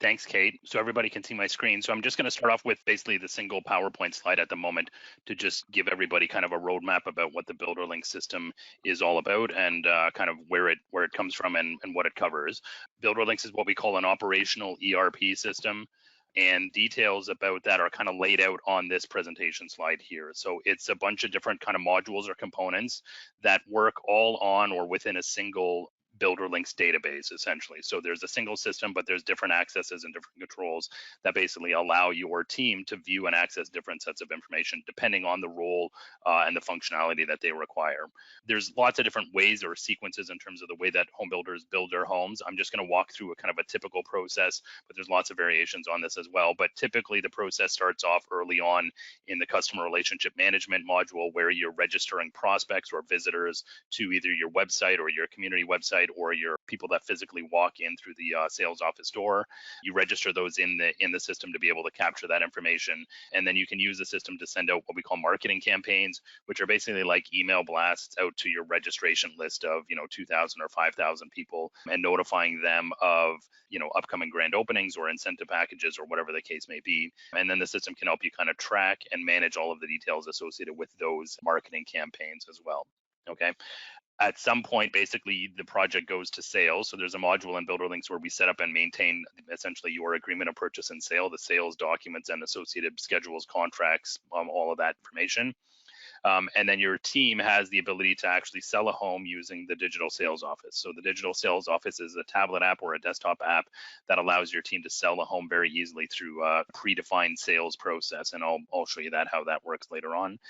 Thanks, Kate. So everybody can see my screen. So I'm just going to start off with basically the single PowerPoint slide at the moment to just give everybody kind of a roadmap about what the BuilderLynx system is all about and kind of where it comes from and what it covers. BuilderLynx is what we call an operational ERP system, and details about that are kind of laid out on this presentation slide here. So it's a bunch of different kind of modules or components that work all on or within a single BuilderLynx database, essentially. So there's a single system, but there's different accesses and different controls that basically allow your team to view and access different sets of information depending on the role and the functionality that they require. There's lots of different ways or sequences in terms of the way that home builders build their homes. I'm just going to walk through a kind of a typical process, but there's lots of variations on this as well. But typically the process starts off early on in the customer relationship management module, where you're registering prospects or visitors to either your website or your community website, or your people that physically walk in through the sales office door. You register those in the system to be able to capture that information, and then you can use the system to send out what we call marketing campaigns, which are basically like email blasts out to your registration list of 2,000 or 5,000 people, and notifying them of upcoming grand openings or incentive packages or whatever the case may be. And then the system can help you kind of track and manage all of the details associated with those marketing campaigns as well. Okay. At some point, basically, the project goes to sales. So there's a module in BuilderLynx where we set up and maintain essentially your agreement of purchase and sale, the sales documents and associated schedules, contracts, all of that information. And then your team has the ability to actually sell a home using the digital sales office. So the digital sales office is a tablet app or a desktop app that allows your team to sell a home very easily through a predefined sales process. And I'll show you how that works later on.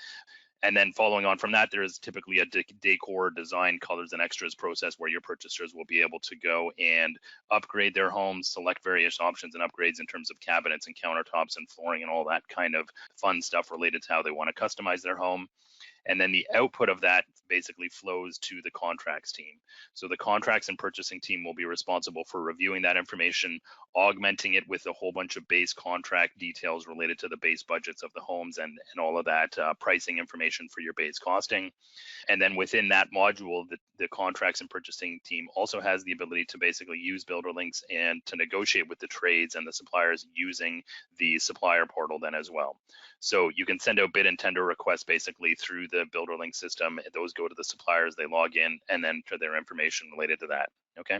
And then following on from that, there is typically a decor, design, colors, and extras process where your purchasers will be able to go and upgrade their homes, select various options and upgrades in terms of cabinets and countertops and flooring and all that kind of fun stuff related to how they want to customize their home. And then the output of that basically flows to the contracts team. So the contracts and purchasing team will be responsible for reviewing that information, augmenting it with a whole bunch of base contract details related to the base budgets of the homes and all of that pricing information for your base costing. And then within that module, the contracts and purchasing team also has the ability to basically use BuilderLynx and to negotiate with the trades and the suppliers using the supplier portal then as well. So you can send out bid and tender requests basically through the BuilderLynx system. Those go to the suppliers, they log in, and then to their information related to that. Okay.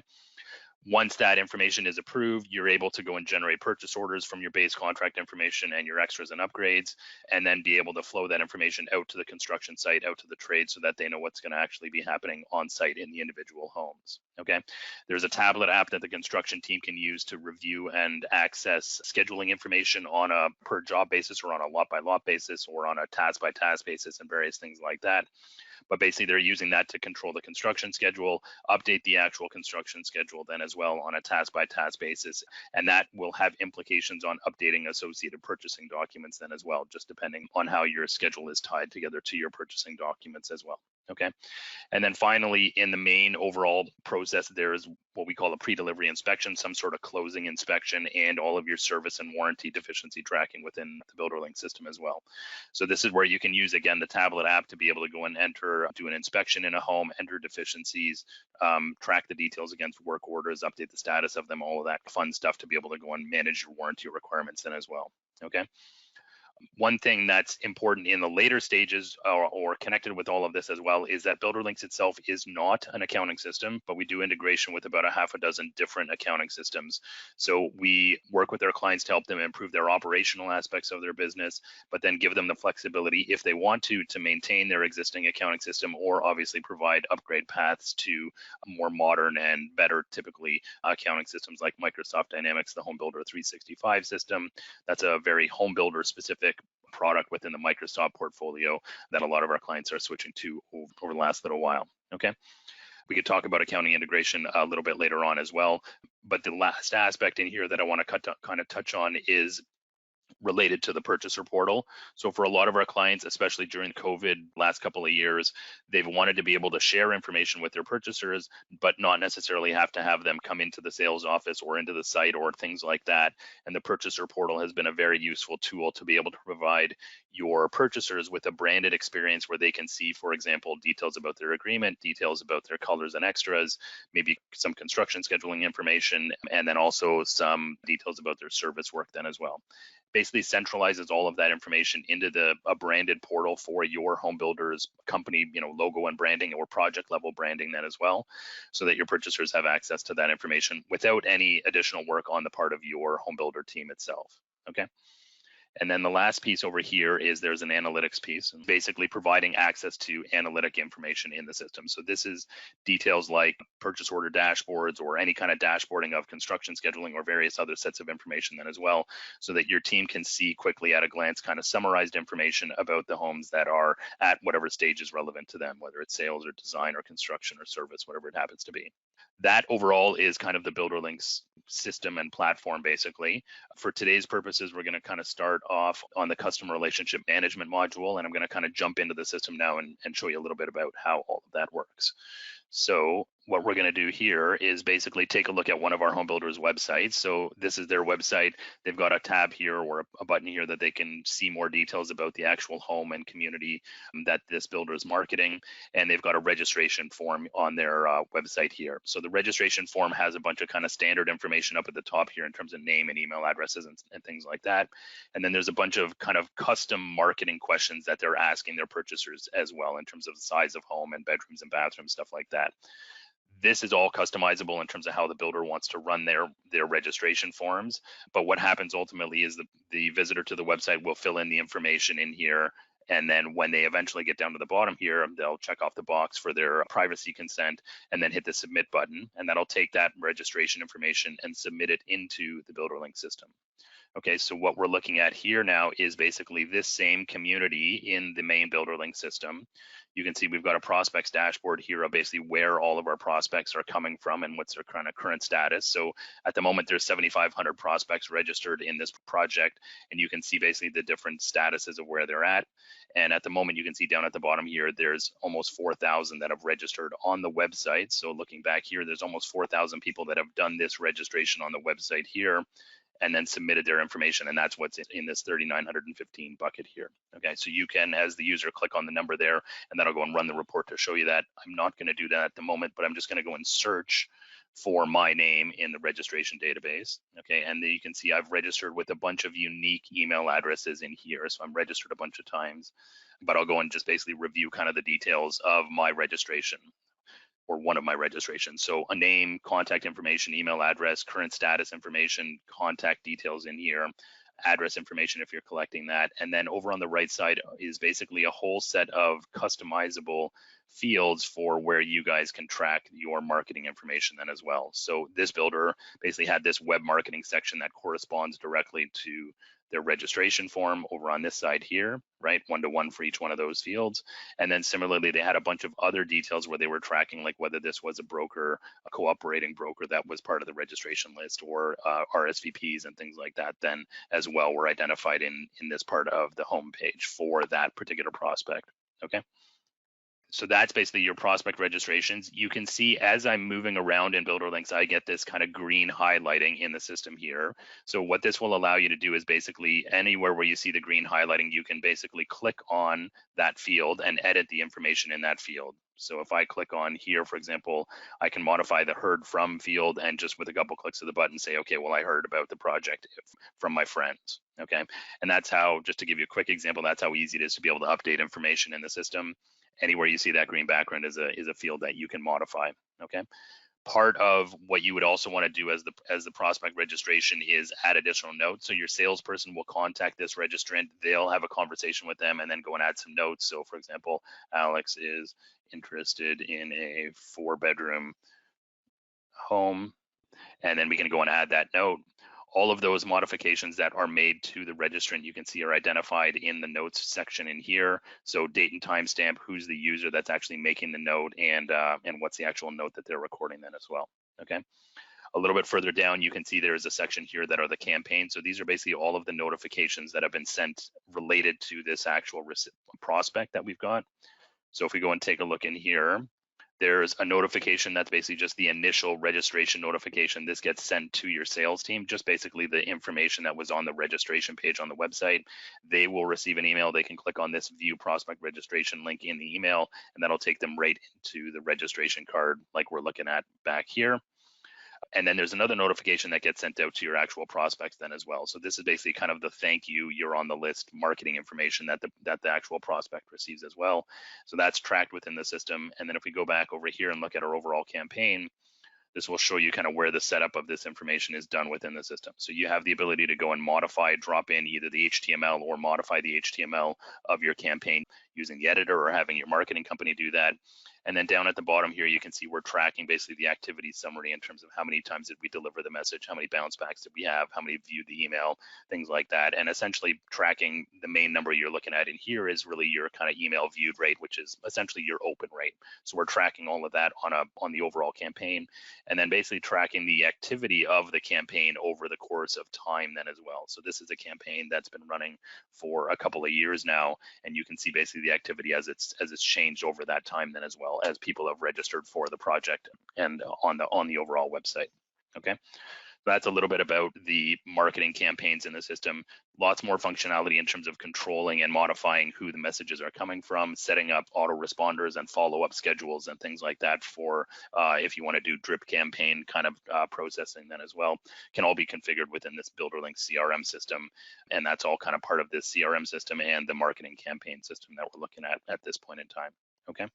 Once that information is approved, you're able to go and generate purchase orders from your base contract information and your extras and upgrades, and then be able to flow that information out to the construction site, out to the trade, so that they know what's going to actually be happening on site in the individual homes. Okay. There's a tablet app that the construction team can use to review and access scheduling information on a per job basis or on a lot by lot basis or on a task by task basis and various things like that. But basically they're using that to control the construction schedule, update the actual construction schedule then as well on a task by task basis. And that will have implications on updating associated purchasing documents then as well, just depending on how your schedule is tied together to your purchasing documents as well. Okay. And then finally, in the main overall process, there is what we call a pre-delivery inspection, some sort of closing inspection, and all of your service and warranty deficiency tracking within the BuilderLynx system as well. So this is where you can use, again, the tablet app to be able to go and do an inspection in a home, enter deficiencies, track the details against work orders, update the status of them, all of that fun stuff to be able to go and manage your warranty requirements then as well. Okay. One thing that's important in the later stages or connected with all of this as well is that BuilderLynx itself is not an accounting system, but we do integration with about a half a dozen different accounting systems. So we work with our clients to help them improve their operational aspects of their business, but then give them the flexibility if they want to maintain their existing accounting system, or obviously provide upgrade paths to more modern and better typically accounting systems like Microsoft Dynamics, the Home Builder 365 system. That's a very home builder specific product within the Microsoft portfolio that a lot of our clients are switching to over the last little while. Okay. We could talk about accounting integration a little bit later on as well. But the last aspect in here that I want to kind of touch on is related to the purchaser portal. So for a lot of our clients, especially during COVID last couple of years, they've wanted to be able to share information with their purchasers, but not necessarily have to have them come into the sales office or into the site or things like that. And the purchaser portal has been a very useful tool to be able to provide your purchasers with a branded experience where they can see, for example, details about their agreement, details about their colors and extras, maybe some construction scheduling information, and then also some details about their service work then as well. Basically centralizes all of that information into a branded portal for your home builder's company, logo and branding or project level branding then as well, so that your purchasers have access to that information without any additional work on the part of your home builder team itself. Okay. And then the last piece over here is there's an analytics piece, basically providing access to analytic information in the system. So this is details like purchase order dashboards or any kind of dashboarding of construction scheduling or various other sets of information then as well, so that your team can see quickly at a glance kind of summarized information about the homes that are at whatever stage is relevant to them, whether it's sales or design or construction or service, whatever it happens to be. That overall is kind of the BuilderLynx system and platform basically. For today's purposes, we're going to kind of start off on the customer relationship management module, and I'm going to kind of jump into the system now and show you a little bit about how all of that works. So what we're going to do here is basically take a look at one of our home builders websites. So this is their website. They've got a tab here or a button here that they can see more details about the actual home and community that this builder is marketing. And they've got a registration form on their website here. So the registration form has a bunch of kind of standard information up at the top here in terms of name and email addresses and things like that. And then there's a bunch of kind of custom marketing questions that they're asking their purchasers as well in terms of the size of home and bedrooms and bathrooms, stuff like that. This is all customizable in terms of how the builder wants to run their registration forms. But what happens ultimately is the visitor to the website will fill in the information in here. And then when they eventually get down to the bottom here, they'll check off the box for their privacy consent and then hit the submit button. And that'll take that registration information and submit it into the BuilderLynx system. Okay, so what we're looking at here now is basically this same community in the main BuilderLynx system. You can see we've got a prospects dashboard here of basically where all of our prospects are coming from and what's their kind of current status. So at the moment, there's 7,500 prospects registered in this project, and you can see basically the different statuses of where they're at. And at the moment, you can see down at the bottom here, there's almost 4,000 that have registered on the website. So looking back here, there's almost 4,000 people that have done this registration on the website here and then submitted their information, and that's what's in this 3,915 bucket here. Okay, so you can, as the user, click on the number there, and that'll go and run the report to show you that. I'm not going to do that at the moment, but I'm just going to go and search for my name in the registration database. Okay, and then you can see I've registered with a bunch of unique email addresses in here, so I'm registered a bunch of times, but I'll go and just basically review kind of the details of my registration, or one of my registrations. So a name, contact information, email address, current status information, contact details in here, address information if you're collecting that. And then over on the right side is basically a whole set of customizable fields for where you guys can track your marketing information then as well. So this builder basically had this web marketing section that corresponds directly to their registration form over on this side here, right? 1-to-1 for each one of those fields. And then similarly, they had a bunch of other details where they were tracking, like whether this was a broker, a cooperating broker that was part of the registration list, or RSVPs and things like that then as well were identified in this part of the home page for that particular prospect, okay? So that's basically your prospect registrations. You can see as I'm moving around in BuilderLynx, I get this kind of green highlighting in the system here. So what this will allow you to do is basically anywhere where you see the green highlighting, you can basically click on that field and edit the information in that field. So if I click on here, for example, I can modify the heard from field and just with a couple clicks of the button say, okay, well, I heard about the project from my friends, okay? And that's how, just to give you a quick example, that's how easy it is to be able to update information in the system. Anywhere you see that green background is a field that you can modify, okay? Part of what you would also want to do as the prospect registration is add additional notes. So your salesperson will contact this registrant, they'll have a conversation with them and then go and add some notes. So for example, Alex is interested in a 4-bedroom home, and then we can go and add that note. All of those modifications that are made to the registrant, you can see are identified in the notes section in here. So date and timestamp, who's the user that's actually making the note, and what's the actual note that they're recording then as well, okay? A little bit further down, you can see there is a section here that are the campaigns. So these are basically all of the notifications that have been sent related to this actual prospect that we've got. So if we go and take a look in here, there's a notification that's basically just the initial registration notification. This gets sent to your sales team, just basically the information that was on the registration page on the website. They will receive an email. They can click on this view prospect registration link in the email, and that'll take them right into the registration card like we're looking at back here. And then there's another notification that gets sent out to your actual prospects then as well. So this is basically kind of the thank you, you're on the list marketing information that the actual prospect receives as well. So that's tracked within the system. And then if we go back over here and look at our overall campaign, this will show you kind of where the setup of this information is done within the system. So you have the ability to go and modify, drop in either the HTML or modify the HTML of your campaign using the editor or having your marketing company do that. And then down at the bottom here, you can see we're tracking basically the activity summary in terms of how many times did we deliver the message, how many bounce backs did we have, how many viewed the email, things like that. And essentially tracking the main number you're looking at in here is really your kind of email viewed rate, which is essentially your open rate. So we're tracking all of that on the overall campaign, and then basically tracking the activity of the campaign over the course of time then as well. So this is a campaign that's been running for a couple of years now, and you can see basically the activity as it's changed over that time then as well, as people have registered for the project and on the overall website. Okay, that's a little bit about the marketing campaigns in the system. Lots more functionality in terms of controlling and modifying who the messages are coming from, setting up autoresponders and follow-up schedules and things like that for if you want to do drip campaign kind of processing then as well, can all be configured within this BuilderLynx CRM system. And that's all kind of part of this CRM system and the marketing campaign system that we're looking at this point in time. Okay.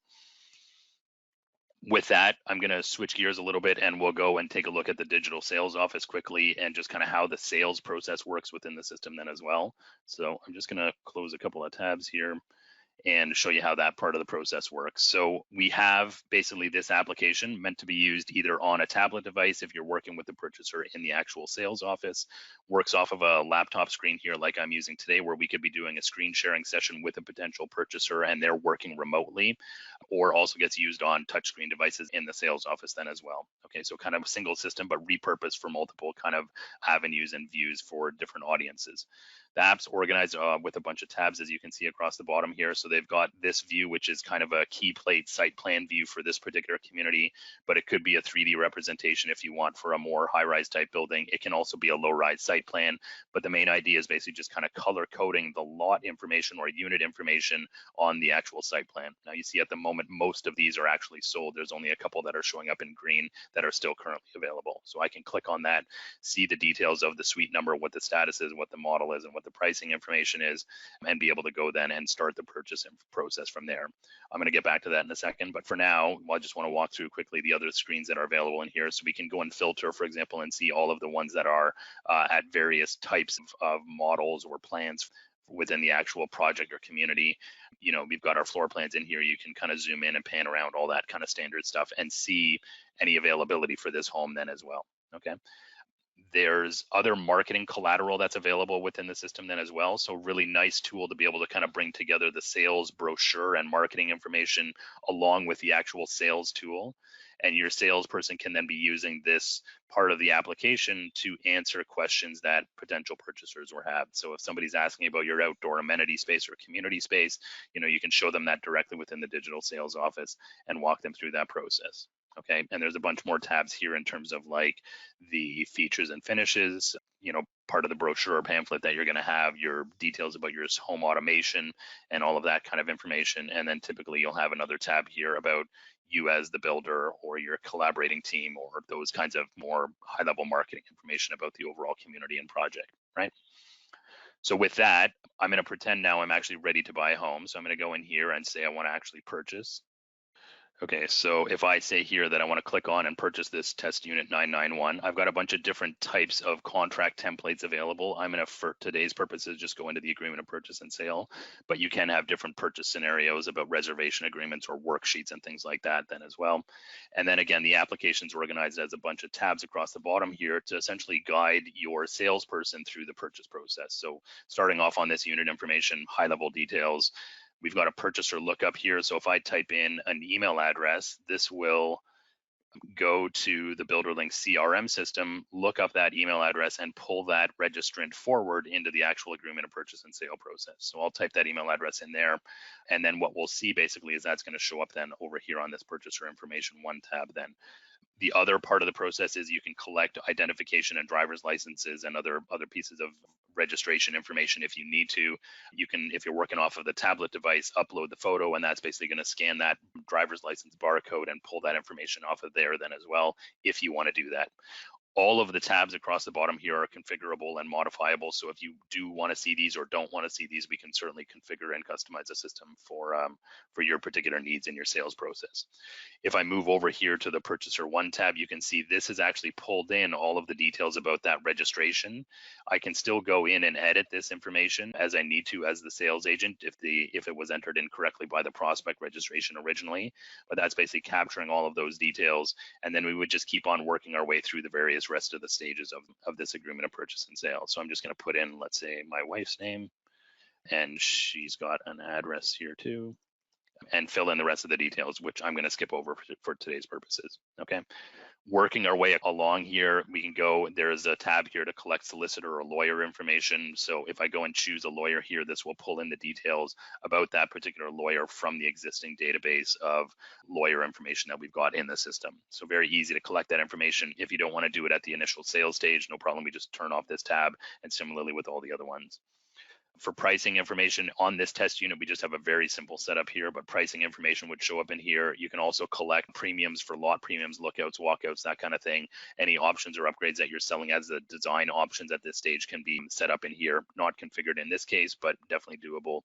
With that, I'm going to switch gears a little bit and we'll go and take a look at the digital sales office quickly and just kind of how the sales process works within the system then as well. So I'm just going to close a couple of tabs here and show you how that part of the process works. So we have basically this application meant to be used either on a tablet device if you're working with the purchaser in the actual sales office, works off of a laptop screen here like I'm using today, where we could be doing a screen sharing session with a potential purchaser and they're working remotely, or also gets used on touchscreen devices in the sales office then as well. Okay, so kind of a single system, but repurposed for multiple kind of avenues and views for different audiences. The app's organized with a bunch of tabs, as you can see across the bottom here. So they've got this view, which is kind of a key plate site plan view for this particular community, but it could be a 3D representation if you want for a more high-rise type building. It can also be a low-rise site plan, but the main idea is basically just kind of color coding the lot information or unit information on the actual site plan. Now you see at the moment, most of these are actually sold. There's only a couple that are showing up in green that are still currently available. So I can click on that, see the details of the suite number, what the status is, what the model is, and what the pricing information is, and be able to go then and start the purchase process from there. I'm going to get back to that in a second, but for now, I just want to walk through quickly the other screens that are available in here. So we can go and filter, for example, and see all of the ones that are at various types of models or plans within the actual project or community. You know, we've got our floor plans in here. You can kind of zoom in and pan around all that kind of standard stuff and see any availability for this home then as well. Okay. There's other marketing collateral that's available within the system then as well. So really nice tool to be able to kind of bring together the sales brochure and marketing information along with the actual sales tool. And your salesperson can then be using this part of the application to answer questions that potential purchasers will have. So if somebody's asking about your outdoor amenity space or community space, you know, you can show them that directly within the digital sales office and walk them through that process. Okay, and there's a bunch more tabs here in terms of like the features and finishes, you know, part of the brochure or pamphlet that you're going to have, your details about your home automation and all of that kind of information. And then typically you'll have another tab here about you as the builder or your collaborating team or those kinds of more high level marketing information about the overall community and project, right? So with that, I'm going to pretend now I'm actually ready to buy a home. So I'm going to go in here and say I want to actually purchase. Okay, so if I say here that I want to click on and purchase this test unit 991, I've got a bunch of different types of contract templates available. I'm going to, for today's purposes, just go into the agreement of purchase and sale, but you can have different purchase scenarios about reservation agreements or worksheets and things like that then as well. And then again, the application's organized as a bunch of tabs across the bottom here to essentially guide your salesperson through the purchase process. So starting off on this unit information, high level details, we've got a purchaser lookup here. So if I type in an email address, this will go to the BuilderLynx CRM system, look up that email address, and pull that registrant forward into the actual agreement of purchase and sale process. So I'll type that email address in there, and then what we'll see basically is that's going to show up then over here on this purchaser information 1 tab then. The other part of the process is you can collect identification and driver's licenses and other pieces of registration information if you need to. You can, if you're working off of the tablet device, upload the photo, and that's basically going to scan that driver's license barcode and pull that information off of there then as well, if you want to do that. All of the tabs across the bottom here are configurable and modifiable. So if you do want to see these or don't want to see these, we can certainly configure and customize the system for your particular needs in your sales process. If I move over here to the Purchaser 1 tab, you can see this has actually pulled in all of the details about that registration. I can still go in and edit this information as I need to as the sales agent if it was entered in correctly by the prospect registration originally, but that's basically capturing all of those details, and then we would just keep on working our way through the various rest of the stages of this agreement of purchase and sale. So I'm just going to put in, let's say, my wife's name, and she's got an address here too, and fill in the rest of the details, which I'm going to skip over for today's purposes. Okay. Working our way along here, we can go, there's a tab here to collect solicitor or lawyer information. So if I go and choose a lawyer here, this will pull in the details about that particular lawyer from the existing database of lawyer information that we've got in the system. So very easy to collect that information. If you don't want to do it at the initial sales stage, no problem. We just turn off this tab, and similarly with all the other ones. For pricing information on this test unit, we just have a very simple setup here, but pricing information would show up in here. You can also collect premiums for lot premiums, lookouts, walkouts, that kind of thing. Any options or upgrades that you're selling as the design options at this stage can be set up in here, not configured in this case, but definitely doable,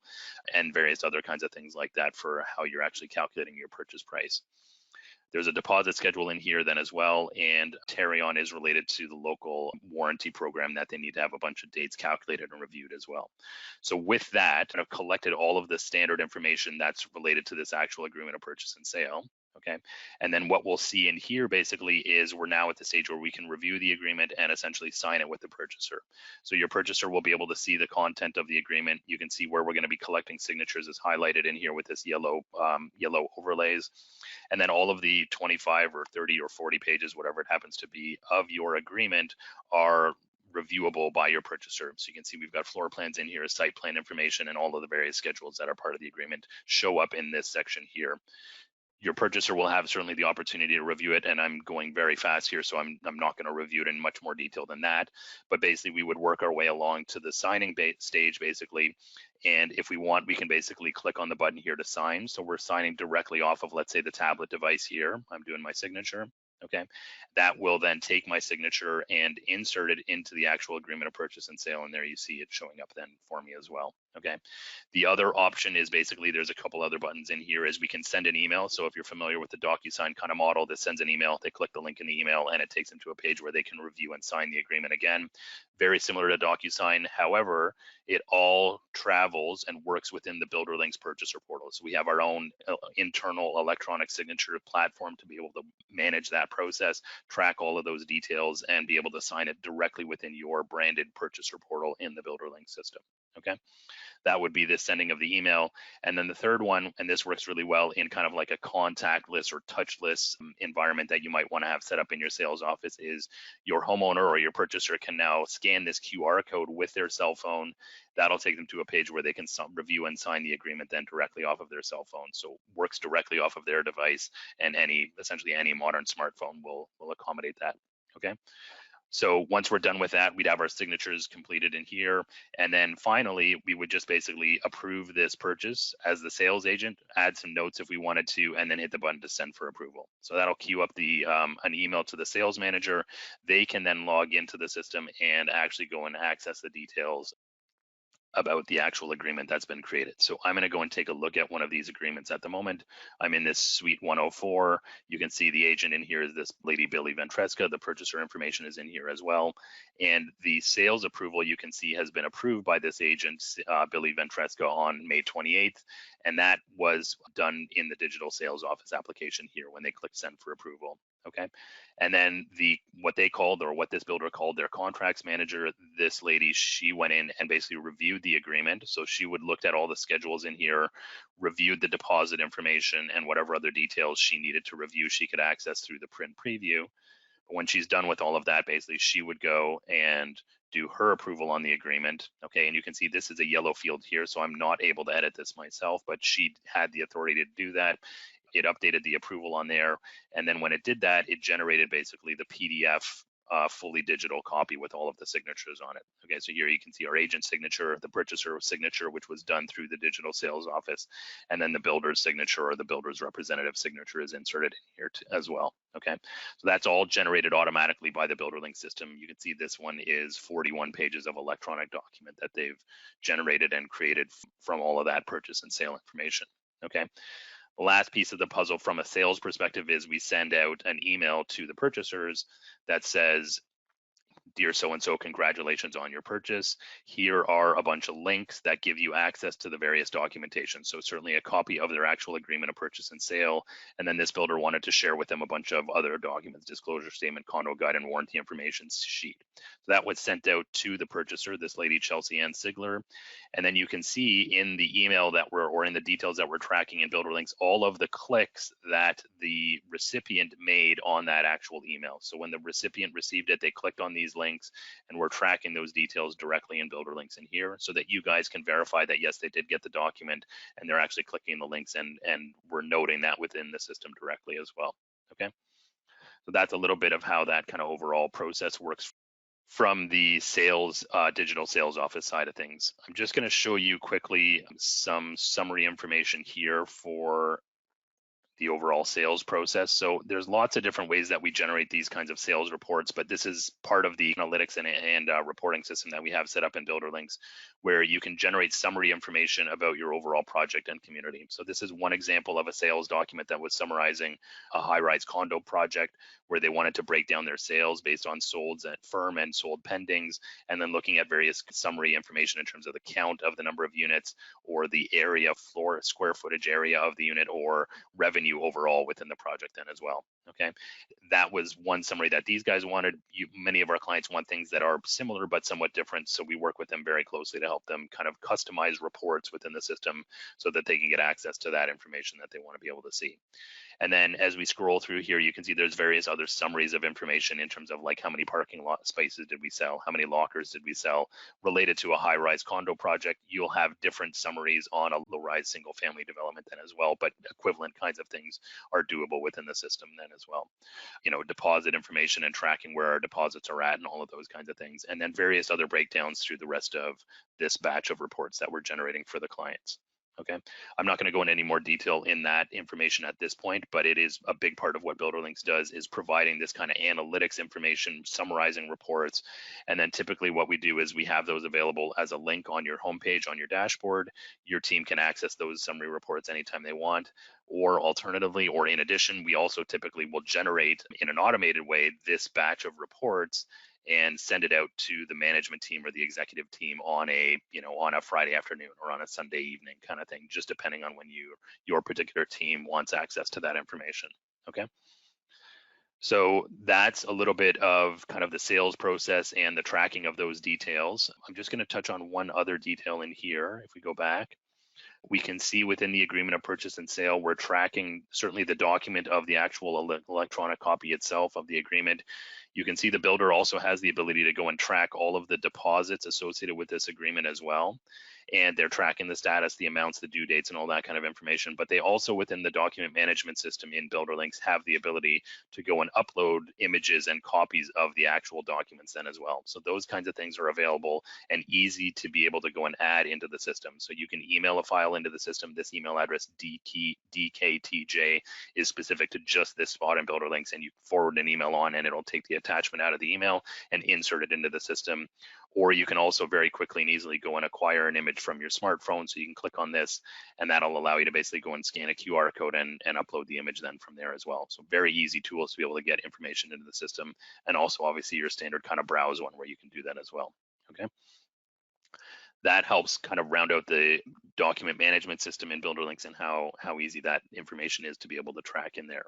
and various other kinds of things like that for how you're actually calculating your purchase price. There's a deposit schedule in here then as well, and Tarion is related to the local warranty program that they need to have a bunch of dates calculated and reviewed as well. So with that, I've collected all of the standard information that's related to this actual agreement of purchase and sale. Okay, and then what we'll see in here basically is we're now at the stage where we can review the agreement and essentially sign it with the purchaser. So your purchaser will be able to see the content of the agreement. You can see where we're going to be collecting signatures is highlighted in here with this yellow overlays, and then all of the 25 or 30 or 40 pages, whatever it happens to be, of your agreement are reviewable by your purchaser. So you can see we've got floor plans in here, site plan information, and all of the various schedules that are part of the agreement show up in this section here. Your purchaser will have certainly the opportunity to review it, and I'm going very fast here, so I'm not going to review it in much more detail than that. But basically, we would work our way along to the signing stage, basically. And if we want, we can basically click on the button here to sign. So we're signing directly off of, let's say, the tablet device here. I'm doing my signature. Okay, that will then take my signature and insert it into the actual agreement of purchase and sale, and there you see it showing up then for me as well. Okay, the other option is basically there's a couple other buttons in here is we can send an email. So if you're familiar with the DocuSign kind of model, that sends an email, they click the link in the email and it takes them to a page where they can review and sign the agreement again. Very similar to DocuSign. However, it all travels and works within the BuilderLynx purchaser portal. So we have our own internal electronic signature platform to be able to manage that process, track all of those details, and be able to sign it directly within your branded purchaser portal in the BuilderLynx system. Okay, that would be the sending of the email. And then the third one, and this works really well in kind of like a contactless or touchless environment that you might want to have set up in your sales office, is your homeowner or your purchaser can now scan this QR code with their cell phone. That'll take them to a page where they can review and sign the agreement then directly off of their cell phone. So works directly off of their device, and essentially any modern smartphone will accommodate that. Okay. So once we're done with that, we'd have our signatures completed in here. And then finally, we would just basically approve this purchase as the sales agent, add some notes if we wanted to, and then hit the button to send for approval. So that'll queue up an email to the sales manager. They can then log into the system and actually go and access the details about the actual agreement that's been created. So I'm going to go and take a look at one of these agreements at the moment. I'm in this suite 104. You can see the agent in here is this lady, Billy Ventresca. The purchaser information is in here as well. And the sales approval you can see has been approved by this agent, Billy Ventresca, on May 28th. And that was done in the digital sales office application here when they click send for approval. Okay. And then what they called, or what this builder called, their contracts manager, this lady, she went in and basically reviewed the agreement. So she would looked at all the schedules in here, reviewed the deposit information, and whatever other details she needed to review, she could access through the print preview. But when she's done with all of that, basically she would go and do her approval on the agreement. Okay, and you can see this is a yellow field here, so I'm not able to edit this myself, but she had the authority to do that. It updated the approval on there, and then when it did that, it generated basically the PDF fully digital copy with all of the signatures on it. Okay, so here you can see our agent signature, the purchaser signature, which was done through the digital sales office, and then the builder's signature or the builder's representative signature is inserted in here as well. Okay, so that's all generated automatically by the BuilderLynx system. You can see this one is 41 pages of electronic document that they've generated and created from all of that purchase and sale information. Okay. The last piece of the puzzle from a sales perspective is we send out an email to the purchasers that says, "Dear so-and-so, congratulations on your purchase. Here are a bunch of links that give you access to the various documentation." So certainly a copy of their actual agreement of purchase and sale. And then this builder wanted to share with them a bunch of other documents, disclosure statement, condo guide, and warranty information sheet. So that was sent out to the purchaser, this lady, Chelsea Ann Sigler. And then you can see in the email that or in the details that we're tracking in BuilderLynx, all of the clicks that the recipient made on that actual email. So when the recipient received it, they clicked on these links, and we're tracking those details directly in BuilderLynx in here so that you guys can verify that yes, they did get the document and they're actually clicking the links, and we're noting that within the system directly as well. Okay, so that's a little bit of how that kind of overall process works from the sales, digital sales office side of things. I'm just going to show you quickly some summary information here for the overall sales process. So there's lots of different ways that we generate these kinds of sales reports, but this is part of the analytics and reporting system that we have set up in BuilderLynx, where you can generate summary information about your overall project and community. So this is one example of a sales document that was summarizing a high-rise condo project where they wanted to break down their sales based on solds at firm and sold pendings, and then looking at various summary information in terms of the count of the number of units, or the area, floor square footage area of the unit, or revenue overall within the project then as well. Okay, that was one summary that these guys wanted. Many of our clients want things that are similar but somewhat different, so we work with them very closely to help them kind of customize reports within the system so that they can get access to that information that they want to be able to see. And then as we scroll through here, you can see there's various other summaries of information in terms of like how many parking lot spaces did we sell, how many lockers did we sell. Related to a high-rise condo project, you'll have different summaries on a low-rise single-family development then as well, but equivalent kinds of things are doable within the system then as well. You know, deposit information and tracking where our deposits are at and all of those kinds of things. And then various other breakdowns through the rest of this batch of reports that we're generating for the clients. Okay, I'm not going to go into any more detail in that information at this point, but it is a big part of what BuilderLynx does, is providing this kind of analytics information, summarizing reports. And then typically what we do is we have those available as a link on your homepage on your dashboard. Your team can access those summary reports anytime they want. Or alternatively, or in addition, we also typically will generate in an automated way this batch of reports and send it out to the management team or the executive team on a, you know, on a Friday afternoon or on a Sunday evening kind of thing, just depending on when your particular team wants access to that information. Okay. So that's a little bit of kind of the sales process and the tracking of those details. I'm just going to touch on one other detail in here. If we go back, we can see within the agreement of purchase and sale, we're tracking certainly the document of the actual electronic copy itself of the agreement. You can see the builder also has the ability to go and track all of the deposits associated with this agreement as well. And they're tracking the status, the amounts, the due dates, and all that kind of information. But they also, within the document management system in BuilderLynx, have the ability to go and upload images and copies of the actual documents then as well. So those kinds of things are available and easy to be able to go and add into the system. So you can email a file into the system. This email address, DKTJ, is specific to just this spot in BuilderLynx, and you forward an email on and it'll take the attachment out of the email and insert it into the system. Or you can also very quickly and easily go and acquire an image from your smartphone. So you can click on this and that'll allow you to basically go and scan a QR code and upload the image then from there as well. So very easy tools to be able to get information into the system, and also obviously your standard kind of browse one where you can do that as well. Okay. That helps kind of round out the document management system in BuilderLynx and how easy that information is to be able to track in there.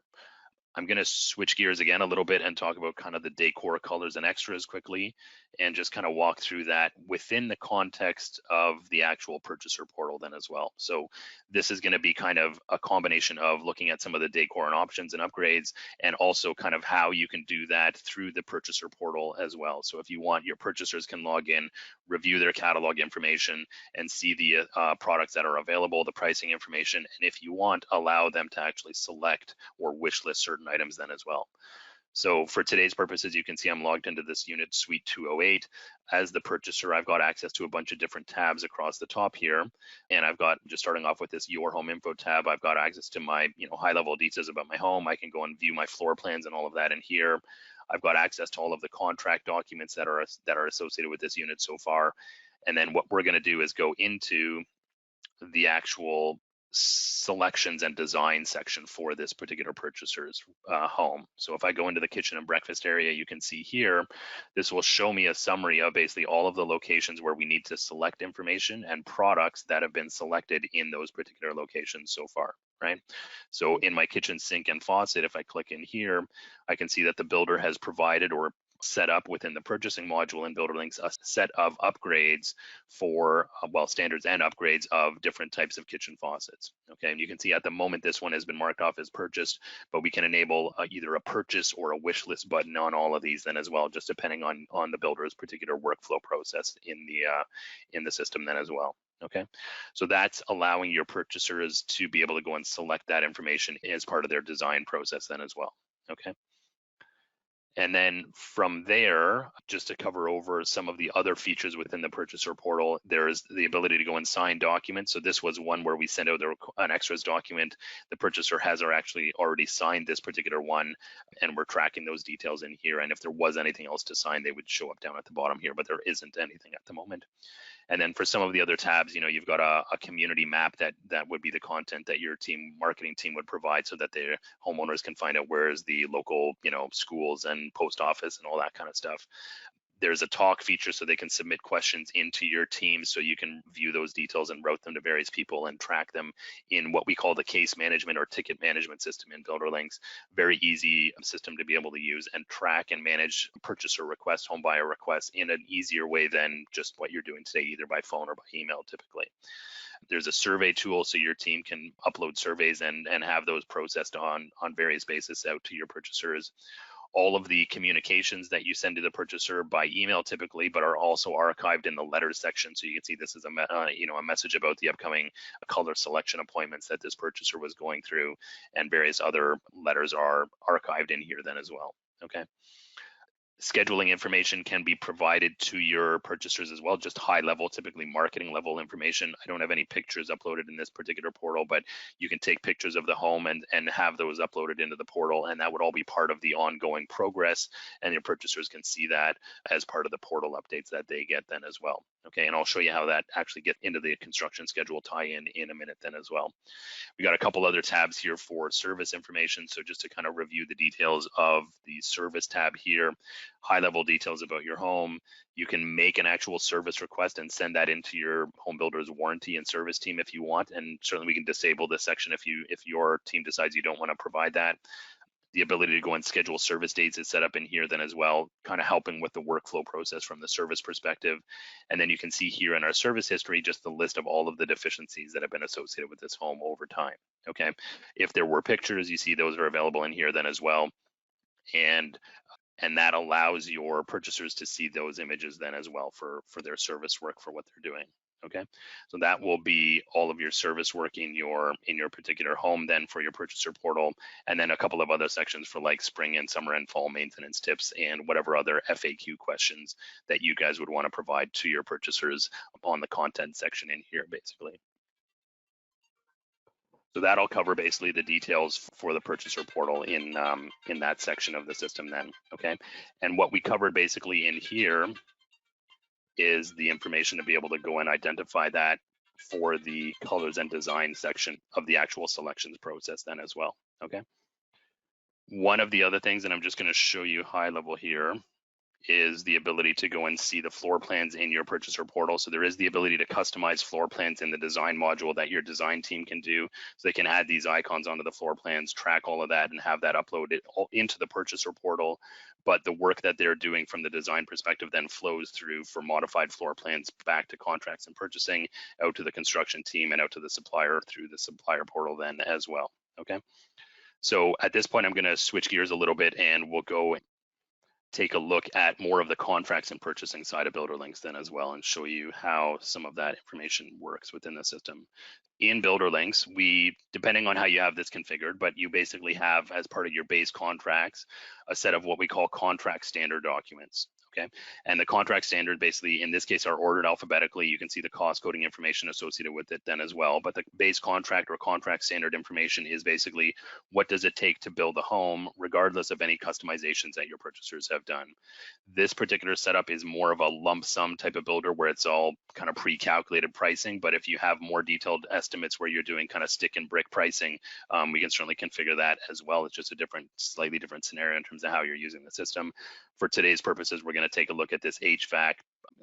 I'm going to switch gears again a little bit and talk about kind of the decor colors and extras quickly, and just kind of walk through that within the context of the actual purchaser portal then as well. So this is going to be kind of a combination of looking at some of the decor and options and upgrades, and also kind of how you can do that through the purchaser portal as well. So if you want, your purchasers can log in, review their catalog information, and see the products that are available, the pricing information, and if you want, allow them to actually select or wish list certain items then as well. So for today's purposes, you can see I'm logged into this unit suite 208. As the purchaser, I've got access to a bunch of different tabs across the top here. And I've got, just starting off with this Your Home Info tab, I've got access to my high level details about my home. I can go and view my floor plans and all of that in here. I've got access to all of the contract documents that are associated with this unit so far. And then what we're going to do is go into the actual selections and design section for this particular purchaser's home. So if I go into the kitchen and breakfast area, you can see here, this will show me a summary of basically all of the locations where we need to select information and products that have been selected in those particular locations so far, right? So in my kitchen sink and faucet, if I click in here, I can see that the builder has provided or set up within the purchasing module in BuilderLynx a set of upgrades for, well, standards and upgrades of different types of kitchen faucets. Okay, and you can see at the moment this one has been marked off as purchased, but we can enable either a purchase or a wish list button on all of these then as well, just depending on the builder's particular workflow process in the system then as well. Okay, so that's allowing your purchasers to be able to go and select that information as part of their design process then as well. Okay. And then from there, just to cover over some of the other features within the purchaser portal, there is the ability to go and sign documents. So this was one where we sent out an extras document. The purchaser has actually already signed this particular one, and we're tracking those details in here. And if there was anything else to sign, they would show up down at the bottom here, but there isn't anything at the moment. And then for some of the other tabs, you've got a community map that would be the content that your marketing team would provide, so that their homeowners can find out where is the local, schools and post office and all that kind of stuff. There's a talk feature so they can submit questions into your team, so you can view those details and route them to various people and track them in what we call the case management or ticket management system in BuilderLynx. Very easy system to be able to use and track and manage purchaser requests, home buyer requests in an easier way than just what you're doing today, either by phone or by email typically. There's a survey tool so your team can upload surveys and have those processed on various basis out to your purchasers. All of the communications that you send to the purchaser by email typically, but are also archived in the letters section. So you can see this is a message about the upcoming color selection appointments that this purchaser was going through, and various other letters are archived in here then as well. Okay. Scheduling information can be provided to your purchasers as well, just high level, typically marketing level information. I don't have any pictures uploaded in this particular portal, but you can take pictures of the home and have those uploaded into the portal, and that would all be part of the ongoing progress, and your purchasers can see that as part of the portal updates that they get then as well. Okay, and I'll show you how that actually gets into the construction schedule tie-in in a minute then as well. We got a couple other tabs here for service information. So just to kind of review the details of the service tab here, high level details about your home. You can make an actual service request and send that into your home builder's warranty and service team if you want. And certainly we can disable this section if your team decides you don't want to provide that. The ability to go and schedule service dates is set up in here then as well, kind of helping with the workflow process from the service perspective. And then you can see here in our service history, just the list of all of the deficiencies that have been associated with this home over time. Okay, if there were pictures, you see those are available in here then as well. And that allows your purchasers to see those images then as well for their service work for what they're doing. Okay, so that will be all of your service work in your particular home then for your purchaser portal, and then a couple of other sections for like spring and summer and fall maintenance tips and whatever other FAQ questions that you guys would want to provide to your purchasers on the content section in here basically. So that'll cover basically the details for the purchaser portal in that section of the system then, okay? And what we covered basically in here is the information to be able to go and identify that for the colors and design section of the actual selections process then as well, okay? One of the other things, and I'm just gonna show you high level here, is the ability to go and see the floor plans in your purchaser portal. So there is the ability to customize floor plans in the design module that your design team can do. So they can add these icons onto the floor plans, track all of that, and have that uploaded into the purchaser portal. But the work that they're doing from the design perspective then flows through for modified floor plans back to contracts and purchasing, out to the construction team, and out to the supplier through the supplier portal then as well. Okay. So at this point, I'm going to switch gears a little bit, and we'll go take a look at more of the contracts and purchasing side of BuilderLynx then as well, and show you how some of that information works within the system. In BuilderLynx, we, depending on how you have this configured, but you basically have, as part of your base contracts, a set of what we call contract standard documents. Okay, and the contract standard basically, in this case, are ordered alphabetically. You can see the cost coding information associated with it then as well. But the base contract or contract standard information is basically what does it take to build a home, regardless of any customizations that your purchasers have done. This particular setup is more of a lump sum type of builder where it's all kind of pre-calculated pricing. But if you have more detailed estimates where you're doing kind of stick and brick pricing, we can certainly configure that as well. It's just a slightly different scenario in terms of how you're using the system. For today's purposes, we're going to take a look at this HVAC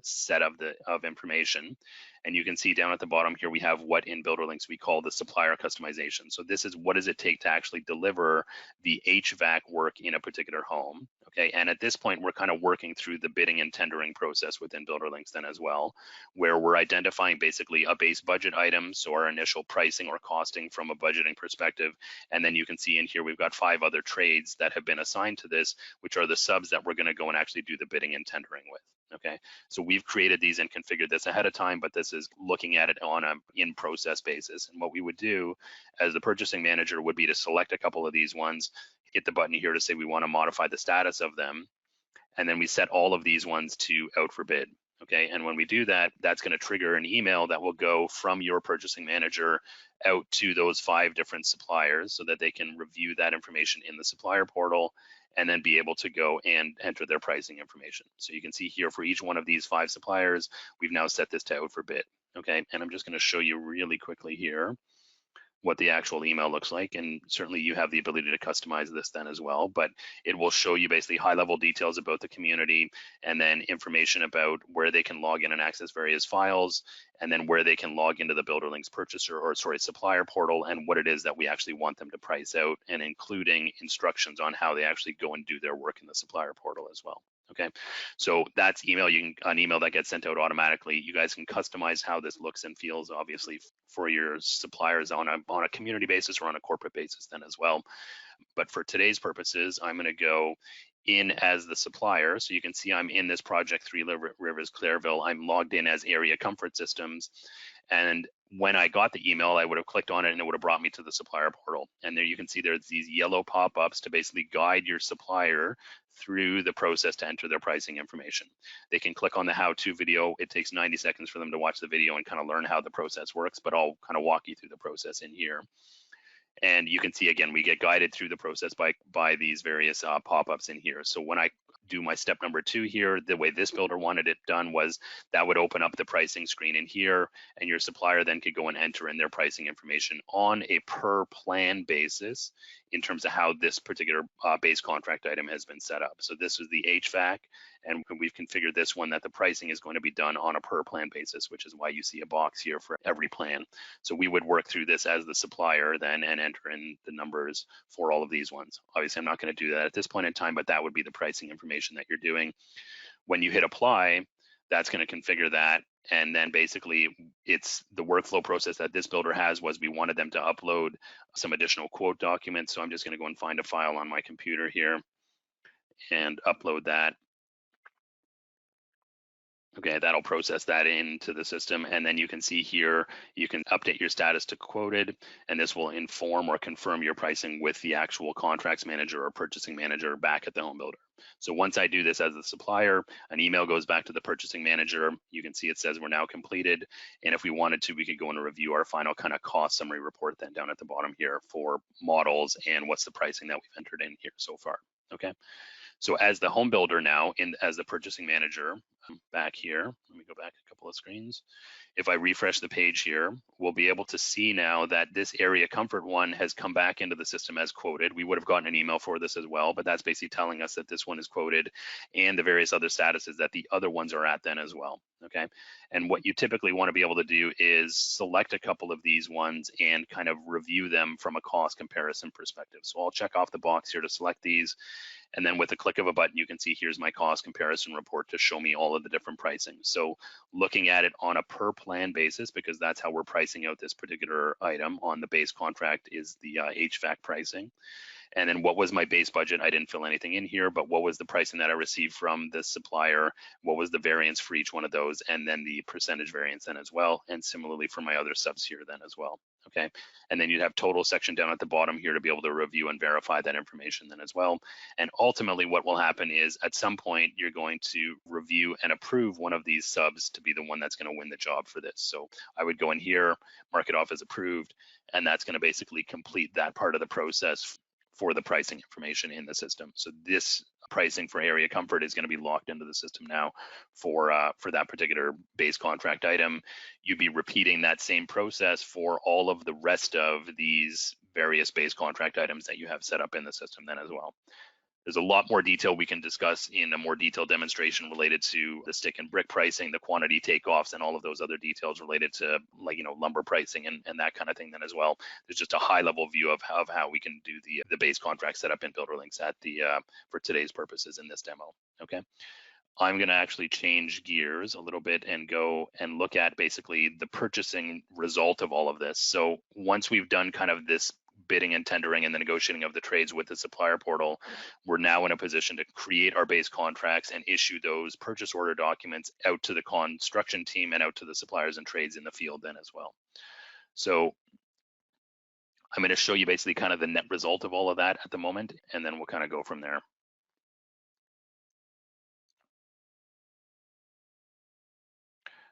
set of information, and you can see down at the bottom here we have what in BuilderLynx we call the supplier customization. So this is what does it take to actually deliver the HVAC work in a particular home. Okay, and at this point we're kind of working through the bidding and tendering process within BuilderLynx then as well, where we're identifying basically a base budget item, so our initial pricing or costing from a budgeting perspective, and then you can see in here we've got 5 other trades that have been assigned to this, which are the subs that we're going to go and actually do the bidding and tendering with. Okay, so we've created these and configured this ahead of time, but this is looking at it on an in-process basis. And what we would do as the purchasing manager would be to select a couple of these ones, hit the button here to say we want to modify the status of them, and then we set all of these ones to out for bid. Okay, and when we do that, that's going to trigger an email that will go from your purchasing manager out to those 5 different suppliers so that they can review that information in the supplier portal and then be able to go and enter their pricing information. So you can see here for each one of these 5 suppliers, we've now set this to out for bid. Okay, and I'm just going to show you really quickly here what the actual email looks like, and certainly you have the ability to customize this then as well, but it will show you basically high-level details about the community, and then information about where they can log in and access various files, and then where they can log into the BuilderLynx supplier portal, and what it is that we actually want them to price out, and including instructions on how they actually go and do their work in the supplier portal as well. Okay, so that's an email that gets sent out automatically. You guys can customize how this looks and feels, obviously, for your suppliers on a community basis or on a corporate basis then as well. But for today's purposes, I'm going to go in as the supplier. So you can see I'm in this project 3 Rivers Clairville. I'm logged in as Area Comfort Systems. And when I got the email, I would have clicked on it and it would have brought me to the supplier portal. And there you can see there's these yellow pop-ups to basically guide your supplier through the process to enter their pricing information. They can click on the how-to video. It takes 90 seconds for them to watch the video and kind of learn how the process works, but I'll kind of walk you through the process in here. And you can see, again, we get guided through the process by these various pop-ups in here. So when I do my step number 2 here, the way this builder wanted it done was that would open up the pricing screen in here, and your supplier then could go and enter in their pricing information on a per plan basis in terms of how this particular base contract item has been set up. So this is the HVAC, and we've configured this one that the pricing is going to be done on a per plan basis, which is why you see a box here for every plan. So we would work through this as the supplier then and enter in the numbers for all of these ones. Obviously, I'm not going to do that at this point in time, but that would be the pricing information that you're doing. When you hit apply, that's going to configure that. And then basically it's the workflow process that this builder has was we wanted them to upload some additional quote documents. So I'm just going to go and find a file on my computer here and upload that. Okay, that'll process that into the system. And then you can see here, you can update your status to quoted, and this will inform or confirm your pricing with the actual contracts manager or purchasing manager back at the home builder. So once I do this as a supplier, an email goes back to the purchasing manager. You can see it says we're now completed. And if we wanted to, we could go and review our final kind of cost summary report then down at the bottom here for models and what's the pricing that we've entered in here so far. Okay. So as the home builder now, as the purchasing manager, back here. Let me go back a couple of screens. If I refresh the page here, we'll be able to see now that this area comfort one has come back into the system as quoted. We would have gotten an email for this as well, but that's basically telling us that this one is quoted and the various other statuses that the other ones are at then as well, okay? And what you typically want to be able to do is select a couple of these ones and kind of review them from a cost comparison perspective. So I'll check off the box here to select these. And then with a click of a button, you can see here's my cost comparison report to show me all of the different pricing. So looking at it on a per plan basis, because that's how we're pricing out this particular item on the base contract, is the HVAC pricing. And then what was my base budget? I didn't fill anything in here, but what was the pricing that I received from the supplier? What was the variance for each one of those? And then the percentage variance then as well. And similarly for my other subs here then as well, okay? And then you'd have total section down at the bottom here to be able to review and verify that information then as well. And ultimately what will happen is at some point, you're going to review and approve one of these subs to be the one that's gonna win the job for this. So I would go in here, mark it off as approved, and that's gonna basically complete that part of the process for the pricing information in the system. So this pricing for area comfort is going to be locked into the system now for that particular base contract item. You'd be repeating that same process for all of the rest of these various base contract items that you have set up in the system then as well. There's a lot more detail we can discuss in a more detailed demonstration related to the stick and brick pricing, the quantity takeoffs, and all of those other details related to, like, lumber pricing and that kind of thing then as well. There's just a high level view of how we can do the base contract setup in BuilderLynx at the for today's purposes in this demo. Okay. I'm going to actually change gears a little bit and go and look at basically the purchasing result of all of this. So once we've done kind of this bidding and tendering and the negotiating of the trades with the supplier portal, we're now in a position to create our base contracts and issue those purchase order documents out to the construction team and out to the suppliers and trades in the field then as well. So I'm going to show you basically kind of the net result of all of that at the moment, and then we'll kind of go from there.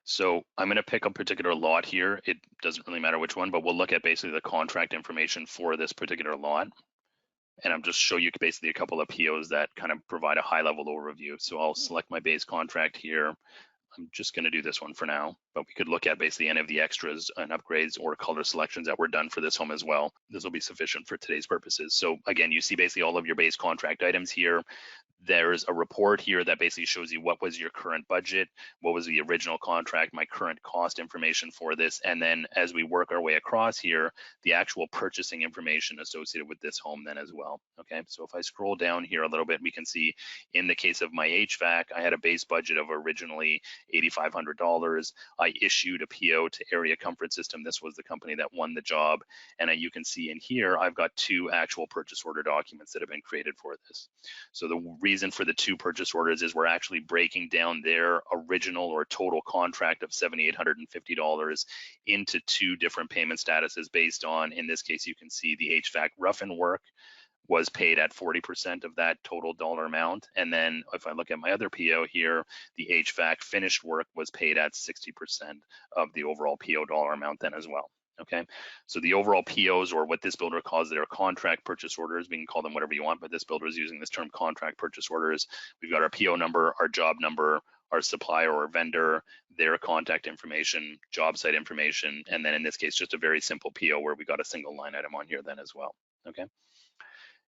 So I'm going to pick a particular lot here. It doesn't really matter which one, but we'll look at basically the contract information for this particular lot. And I'll just show you basically a couple of POs that kind of provide a high level overview. So I'll select my base contract here. I'm just going to do this one for now, but we could look at basically any of the extras and upgrades or color selections that were done for this home as well. This will be sufficient for today's purposes. So again, you see basically all of your base contract items here. There's a report here that basically shows you what was your current budget, what was the original contract, my current cost information for this, and then as we work our way across here, the actual purchasing information associated with this home then as well. Okay, so if I scroll down here a little bit, we can see in the case of my HVAC, I had a base budget of originally $8,500. I issued a PO to Area Comfort System. This was the company that won the job, and you can see in here, I've got 2 actual purchase order documents that have been created for this. So the reason for the 2 purchase orders is we're actually breaking down their original or total contract of $7,850 into 2 different payment statuses based on, in this case, you can see the HVAC rough-in work was paid at 40% of that total dollar amount. And then if I look at my other PO here, the HVAC finished work was paid at 60% of the overall PO dollar amount then as well. Okay, so the overall POs, or what this builder calls their contract purchase orders, we can call them whatever you want, but this builder is using this term contract purchase orders. We've got our PO number, our job number, our supplier or vendor, their contact information, job site information, and then in this case, just a very simple PO where we got a single line item on here then as well. Okay.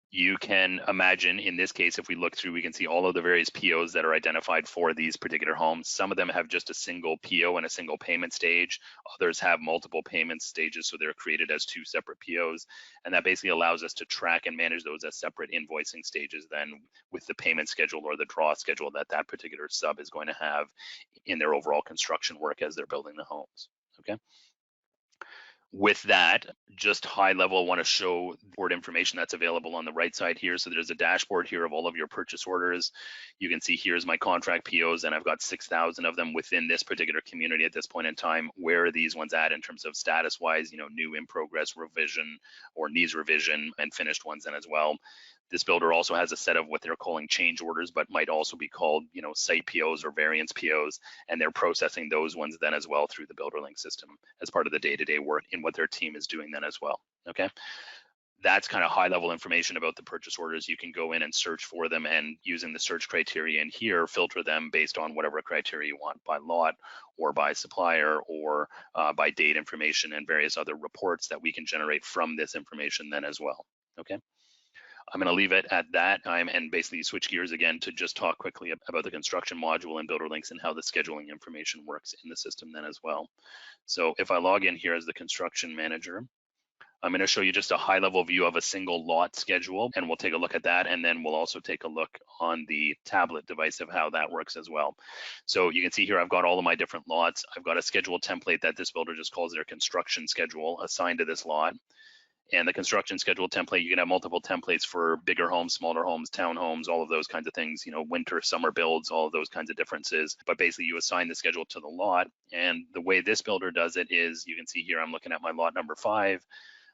You can imagine in this case, if we look through, we can see all of the various POs that are identified for these particular homes. Some of them have just a single PO and a single payment stage. Others have multiple payment stages, so they're created as 2 separate POs. And that basically allows us to track and manage those as separate invoicing stages then with the payment schedule or the draw schedule that that particular sub is going to have in their overall construction work as they're building the homes, okay? With that, just high level, I want to show board information that's available on the right side here. So there's a dashboard here of all of your purchase orders. You can see here's my contract POs, and I've got 6,000 of them within this particular community at this point in time. Where are these ones at in terms of status wise, new in progress, revision, or needs revision, and finished ones then as well. This builder also has a set of what they're calling change orders, but might also be called, site POs or variance POs, and they're processing those ones then as well through the BuilderLynx system as part of the day-to-day work in what their team is doing then as well, okay? That's kind of high level information about the purchase orders. You can go in and search for them, and using the search criteria in here, filter them based on whatever criteria you want, by lot or by supplier or by date information, and various other reports that we can generate from this information then as well. Okay. I'm going to leave it at that. And basically switch gears again to just talk quickly about the construction module in BuilderLynx and how the scheduling information works in the system then as well. So if I log in here as the construction manager, I'm going to show you just a high level view of a single lot schedule, and we'll take a look at that. And then we'll also take a look on the tablet device of how that works as well. So you can see here, I've got all of my different lots. I've got a schedule template that this builder just calls their construction schedule assigned to this lot. And the construction schedule template, you can have multiple templates for bigger homes, smaller homes, townhomes, all of those kinds of things, you know, winter, summer builds, all of those kinds of differences. But basically you assign the schedule to the lot. And the way this builder does it is, you can see here, I'm looking at my lot number 5.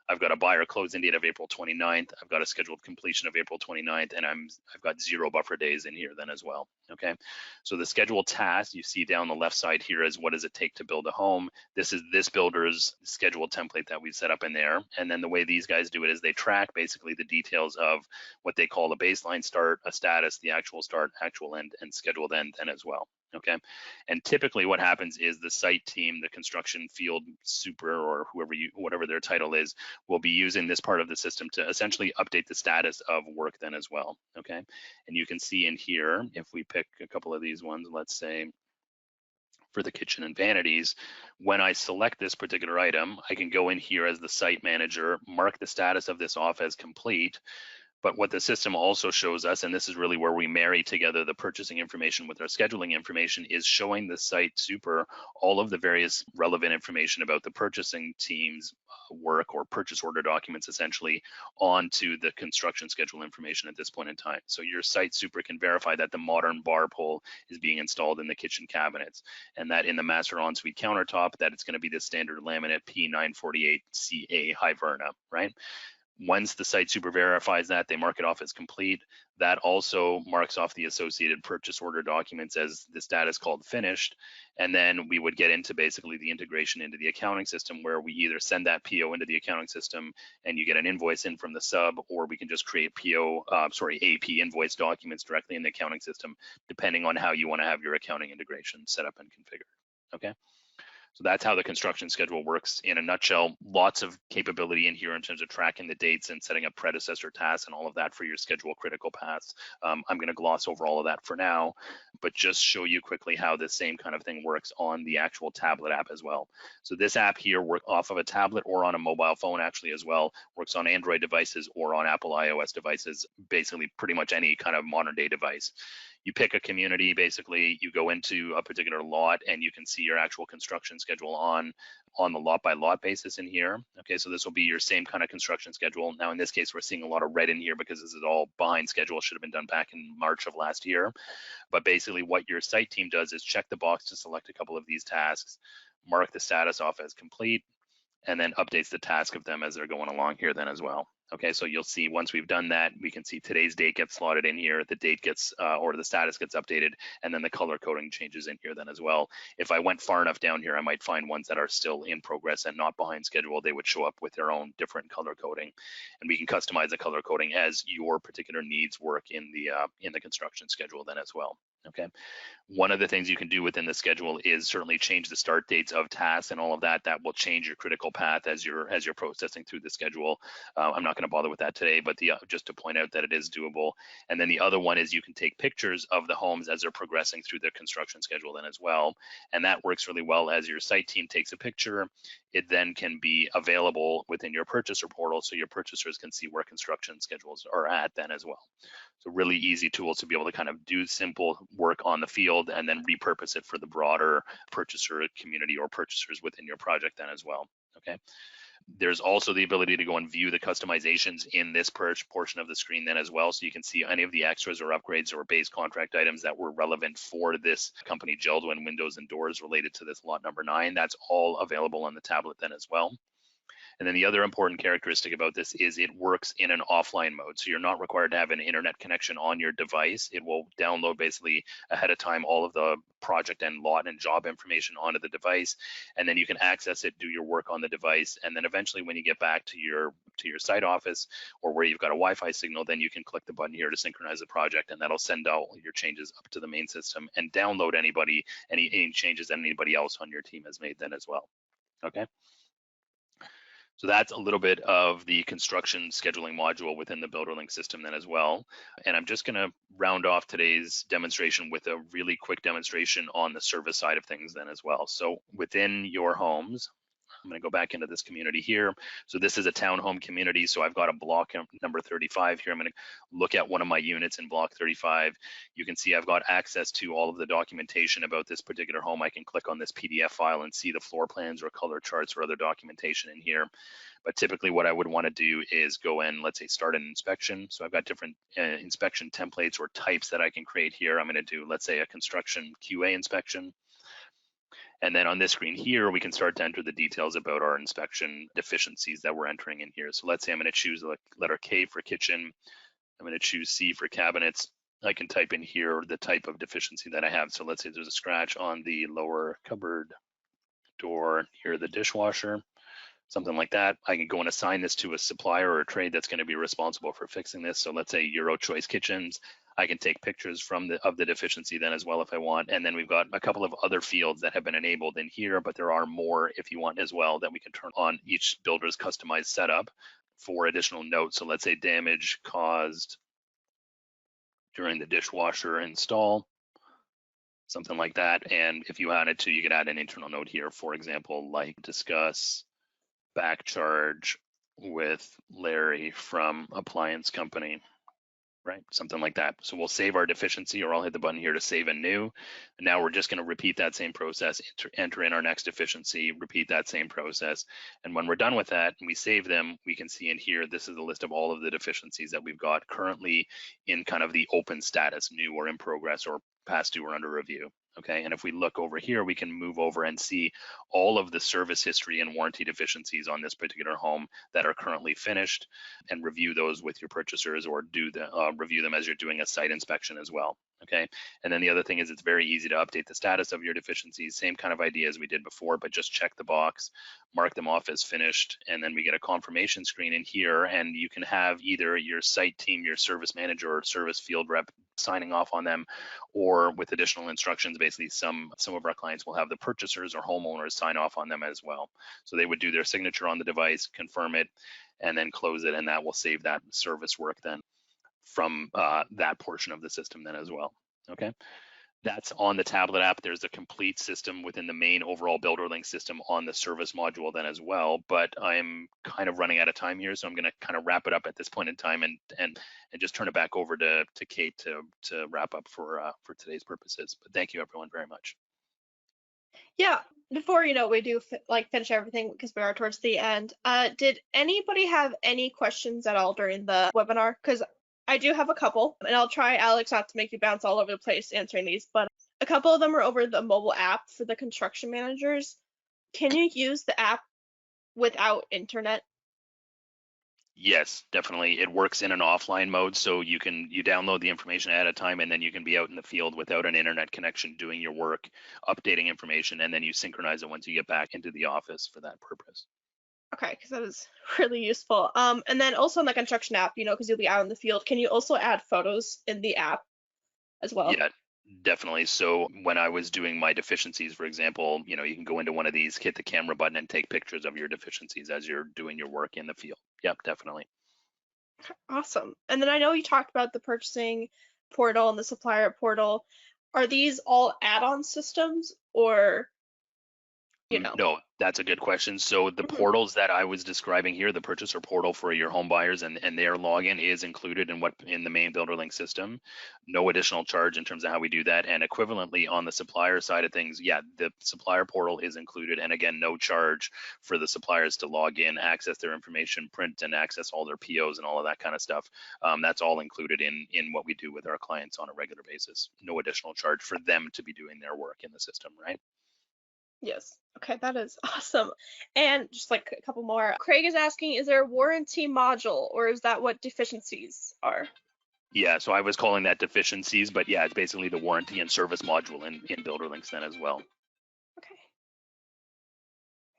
I've got a buyer closing date of April 29th. I've got a scheduled completion of April 29th, and I've got 0 buffer days in here then as well. Okay, so the scheduled task you see down the left side here is what does it take to build a home. This is this builder's scheduled template that we've set up in there. And then the way these guys do it is they track basically the details of what they call a baseline start, a status, the actual start, actual end, and scheduled end then as well. Okay, and typically what happens is the site team, the construction field super, or whatever their title is, will be using this part of the system to essentially update the status of work then as well. Okay, and you can see in here, if we pick a couple of these ones, let's say for the kitchen and vanities, when I select this particular item, I can go in here as the site manager, mark the status of this off as complete. But what the system also shows us, and this is really where we marry together the purchasing information with our scheduling information, is showing the site super all of the various relevant information about the purchasing team's work or purchase order documents essentially onto the construction schedule information at this point in time. So your site super can verify that the modern bar pole is being installed in the kitchen cabinets, and that in the master ensuite countertop that it's going to be the standard laminate P948CA Hiverna, right? Once the site super verifies that, they mark it off as complete. That also marks off the associated purchase order documents as the status called finished. And then we would get into basically the integration into the accounting system, where we either send that PO into the accounting system and you get an invoice in from the sub, or we can just create AP invoice documents directly in the accounting system, depending on how you want to have your accounting integration set up and configured. Okay. So that's how the construction schedule works in a nutshell. Lots of capability in here in terms of tracking the dates and setting up predecessor tasks and all of that for your schedule critical paths. I'm going to gloss over all of that for now, but just show you quickly how the same kind of thing works on the actual tablet app as well. So this app here works off of a tablet or on a mobile phone actually as well, works on Android devices or on Apple iOS devices, basically pretty much any kind of modern day device. You pick a community, basically, you go into a particular lot and you can see your actual construction schedule on the lot by lot basis in here. Okay, so this will be your same kind of construction schedule. Now, in this case, we're seeing a lot of red in here because this is all behind schedule. Should have been done back in March of last year. But basically what your site team does is check the box to select a couple of these tasks, mark the status off as complete, and then updates the task of them as they're going along here then as well. Okay, so you'll see once we've done that, we can see today's date gets slotted in here, the date gets, or the status gets updated, and then the color coding changes in here then as well. If I went far enough down here, I might find ones that are still in progress and not behind schedule. They would show up with their own different color coding, and we can customize the color coding as your particular needs work in the construction schedule then as well. Okay, one of the things you can do within the schedule is certainly change the start dates of tasks and all of that. That will change your critical path as you're processing through the schedule. I'm not going to bother with that today, but just to point out that it is doable. And then the other one is you can take pictures of the homes as they're progressing through the construction schedule then as well. And that works really well. As your site team takes a picture, it then can be available within your purchaser portal so your purchasers can see where construction schedules are at then as well. So really easy tools to be able to kind of do simple work on the field and then repurpose it for the broader purchaser community or purchasers within your project then as well. Okay. There's also the ability to go and view the customizations in this portion of the screen then as well. So you can see any of the extras or upgrades or base contract items that were relevant for this company, Geldwin Windows and Doors, related to this lot number 9. That's all available on the tablet then as well. And then the other important characteristic about this is it works in an offline mode. So you're not required to have an internet connection on your device. It will download basically ahead of time all of the project and lot and job information onto the device, and then you can access it, do your work on the device, and then eventually when you get back to your site office or where you've got a Wi-Fi signal, then you can click the button here to synchronize the project, and that'll send out your changes up to the main system and download any changes that anybody else on your team has made then as well. Okay. So that's a little bit of the construction scheduling module within the BuilderLynx system then as well. And I'm just going to round off today's demonstration with a really quick demonstration on the service side of things then as well. So within your homes, I'm going to go back into this community here. So this is a townhome community. So I've got a block number 35 here. I'm going to look at one of my units in block 35. You can see I've got access to all of the documentation about this particular home. I can click on this PDF file and see the floor plans or color charts or other documentation in here. But typically what I would want to do is go in, let's say start an inspection. So I've got different inspection templates or types that I can create here. I'm going to do, let's say, a construction QA inspection. And then on this screen here, we can start to enter the details about our inspection deficiencies that we're entering in here. So let's say I'm going to choose the letter K for kitchen. I'm going to choose C for cabinets. I can type in here the type of deficiency that I have. So let's say there's a scratch on the lower cupboard door near the dishwasher, something like that. I can go and assign this to a supplier or a trade that's going to be responsible for fixing this. So let's say Euro Choice Kitchens. I can take pictures of the deficiency then as well if I want. And then we've got a couple of other fields that have been enabled in here, but there are more if you want as well that we can turn on each builder's customized setup for additional notes. So let's say damage caused during the dishwasher install, something like that. And if you wanted to, you could add an internal note here, for example, like discuss back charge with Larry from appliance company, right? Something like that. So we'll save our deficiency, or I'll hit the button here to save a new. And now we're just going to repeat that same process, enter in our next deficiency, repeat that same process. And when we're done with that and we save them, we can see in here, this is a list of all of the deficiencies that we've got currently in kind of the open status, new or in progress or past due or under review. Okay, and if we look over here, we can move over and see all of the service history and warranty deficiencies on this particular home that are currently finished, and review those with your purchasers, or do the review them as you're doing a site inspection as well. Okay, and then the other thing is it's very easy to update the status of your deficiencies. Same kind of idea as we did before, but just check the box, mark them off as finished, and then we get a confirmation screen in here, and you can have either your site team, your service manager or service field rep signing off on them, or with additional instructions, basically some of our clients will have the purchasers or homeowners sign off on them as well. So they would do their signature on the device, confirm it, and then close it, and that will save that service work then from that portion of the system then as well. Okay, that's on the tablet app. There's a complete system within the main overall BuilderLynx system on the service module then as well, but I'm kind of running out of time here, so I'm going to kind of wrap it up at this point in time and just turn it back over to Kate to wrap up for today's purposes. But thank you everyone very much. Yeah, before we do finish everything, because we are towards the end, did anybody have any questions at all during the webinar? Because I do have a couple, and I'll try, Alex, not to make you bounce all over the place answering these, but a couple of them are over the mobile app for the construction managers. Can you use the app without internet? Yes, definitely. It works in an offline mode, so you download the information at a time, and then you can be out in the field without an internet connection doing your work, updating information, and then you synchronize it once you get back into the office for that purpose. Okay, because that was really useful. And then also on the construction app, because you'll be out in the field, can you also add photos in the app as well? Yeah, definitely. So when I was doing my deficiencies, for example, you can go into one of these, hit the camera button, and take pictures of your deficiencies as you're doing your work in the field. Yep, definitely. Awesome. And then I know you talked about the purchasing portal and the supplier portal. Are these all add-on systems, or No, that's a good question. So the portals that I was describing here, the purchaser portal for your home buyers and their login is included in the main BuilderLynx system. No additional charge in terms of how we do that. And equivalently on the supplier side of things, yeah, the supplier portal is included. And again, no charge for the suppliers to log in, access their information, print and access all their POs and all of that kind of stuff. That's all included in what we do with our clients on a regular basis. No additional charge for them to be doing their work in the system, right? Yes. Okay, that is awesome. And just like a couple more. Craig is asking, is there a warranty module or is that what deficiencies are? Yeah, so I was calling that deficiencies, but yeah, it's basically the warranty and service module in BuilderLynx then as well. Okay.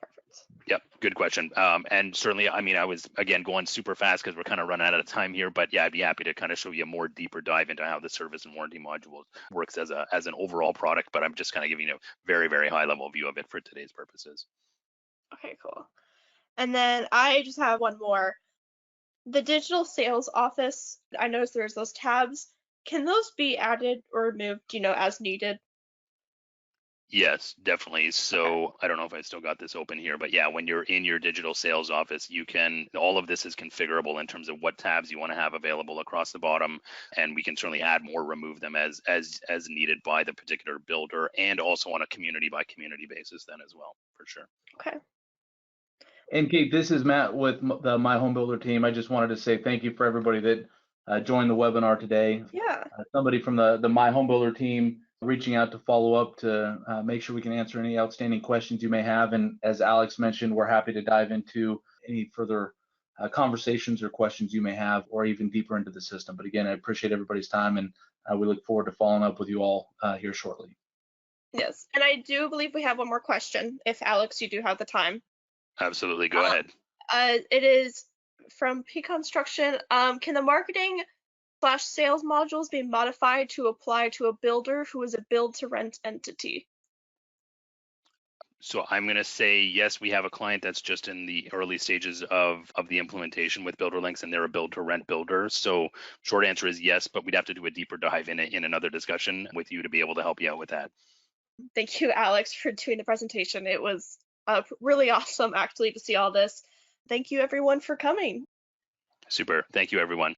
Perfect. Yep, good question. And certainly, I mean, I was again going super fast because we're kind of running out of time here, but yeah, I'd be happy to kind of show you a more deeper dive into how the service and warranty module works as an overall product. But I'm just kind of giving you a very, very high level view of it for today's purposes. Okay, cool. And then I just have one more. The digital sales office, I noticed there's those tabs. Can those be added or removed, as needed? Yes, definitely. Okay. So I don't know if I still got this open here, but yeah, when you're in your digital sales office, you can, all of this is configurable in terms of what tabs you want to have available across the bottom. And we can certainly add more, remove them as needed by the particular builder, and also on a community by community basis then as well, for sure. Okay. And Kate, this is Matt with the My Home Builder team. I just wanted to say thank you for everybody that joined the webinar today. Yeah. Somebody from the My Home Builder team reaching out to follow up to make sure we can answer any outstanding questions you may have. And as Alex mentioned, we're happy to dive into any further conversations or questions you may have, or even deeper into the system. But again, I appreciate everybody's time, and we look forward to following up with you all here shortly. Yes. And I do believe we have one more question, if Alex, you do have the time. Absolutely, go ahead. It is from P Construction. Can the marketing/sales modules be modified to apply to a builder who is a build to rent entity? So I'm going to say yes, we have a client that's just in the early stages of the implementation with BuilderLynx, and they're a build to rent builder. So short answer is yes, but we'd have to do a deeper dive in another discussion with you to be able to help you out with that. Thank you, Alex, for doing the presentation. It was really awesome, actually, to see all this. Thank you, everyone, for coming. Super. Thank you, everyone.